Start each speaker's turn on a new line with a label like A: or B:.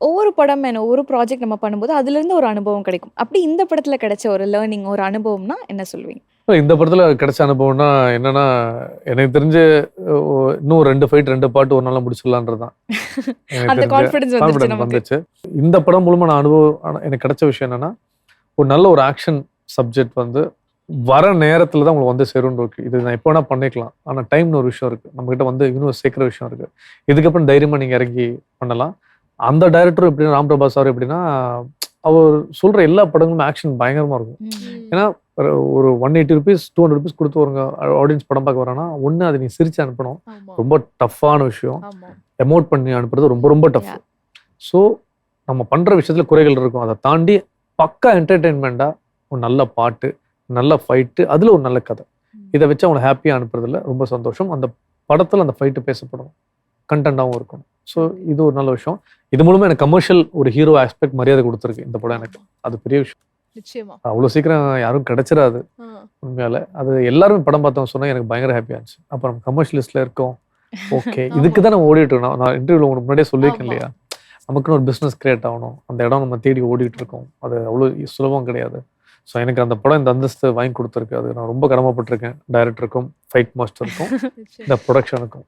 A: ஒவ்வொரு படம் ஒவ்வொரு ப்ராஜெக்ட் நம்ம பண்ணும்போது அதுலேருந்து ஒரு அனுபவம் கிடைக்கும். அப்படி இந்த படத்துல கிடைச்ச ஒரு லேர்னிங், ஒரு அனுபவம்னா என்ன சொல்லுவீங்க?
B: இந்த படத்துல கிடைச்ச அனுபவம்னா என்னன்னா, எனக்கு தெரிஞ்சு இன்னும் 2 ஃபைட் 2 பார்ட் ஒரு நாள்ல முடிச்சிடலான்றது தான். எனக்கு
A: அந்த
B: தெரிஞ்சு
A: கான்ஃபிடன்ஸ் வந்துருச்சு
B: கான்ஃபிடன்ஸ்
A: நமக்கு.
B: வந்துச்சு. இந்த படம் மூலமா நான் எனக்கு கிடைச்ச விஷயம் என்னன்னா, ஒரு நல்ல ஒரு ஆக்ஷன் சப்ஜெக்ட் வந்து வர நேரத்துல தான் உங்களுக்கு வந்து சேரும்னு இருக்கு. இது நான் எப்போ வேணா பண்ணிக்கலாம். ஆனா டைம்னு ஒரு விஷயம் இருக்கு. நம்மகிட்ட வந்து இன்னும் சேர்க்கிற விஷயம் இருக்கு. இதுக்கப்புறம் தைரியமா நீங்க இறங்கி பண்ணலாம். அந்த டைரக்டரும் எப்படின்னா, ராம் பிரபாஸ் சார் எப்படின்னா, அவர் சொல்ற எல்லா படங்களும் ஆக்ஷன் பயங்கரமா இருக்கும். ஏன்னா ஒரு ₹180 ₹200 கொடுத்து ஒரு ஆடியன்ஸ் படம் பார்க்க வரானா, ஒண்ணு அதை நீ சிரிச்சு அனுப்பணும். ரொம்ப டஃப்பான விஷயம். எமோட் பண்ணி அனுப்புறது ரொம்ப ரொம்ப டஃப். ஸோ நம்ம பண்ற விஷயத்துல குறைகள் இருக்கும். அதை தாண்டி பக்கா என்டர்டெயின்மெண்டா ஒரு நல்ல பாட்டு, நல்ல ஃபைட்டு, அதுல ஒரு நல்ல கதை. இதை வச்சு அவனை ஹாப்பியா அனுப்புறதுல ரொம்ப சந்தோஷம். அந்த படத்துல அந்த ஃபைட்டு பேசப்படணும், கண்டென்ட்டாகவும் இருக்கணும். ஸோ இது ஒரு நல்ல விஷயம். இது மூலமா எனக்கு கமர்ஷியல் ஒரு ஹீரோ ஆஸ்பெக்ட் மரியாதை கொடுத்துருக்கு இந்த படம் எனக்கு. அது பெரிய விஷயம்.
C: நிச்சயமா.
B: அவ்வளோ சீக்கிரம் யாரும் கிடைச்சிடாது உண்மையால. அது எல்லாருமே படம் பார்த்தவங்க சொன்னா எனக்கு பயங்கர ஹாப்பியா இருந்துச்சு. அப்போ நம்ம கமர்ஷியலிஸ்ட்ல இருக்கோம். ஓகே, இதுக்கு தான் நம்ம ஓடிட்டு இருக்கோம். நான் இன்டர்வியூல உங்களுக்கு முன்னாடியே சொல்லியிருக்கேன் இல்லையா, நமக்குன்னு ஒரு பிஸ்னஸ் கிரியேட் ஆகணும். அந்த இடம் நம்ம தேடி ஓடிட்டு இருக்கோம். அது அவ்வளோ சுலபம் கிடையாது. ஸோ எனக்கு அந்த படம் இந்த அந்தஸ்து வாங்கி கொடுத்துருக்கு. அது நான் ரொம்ப கடமைப்பட்டிருக்கேன் டைரக்டருக்கும், ஃபைட் மாஸ்டருக்கும், இந்த ப்ரொடக்ஷனுக்கும்.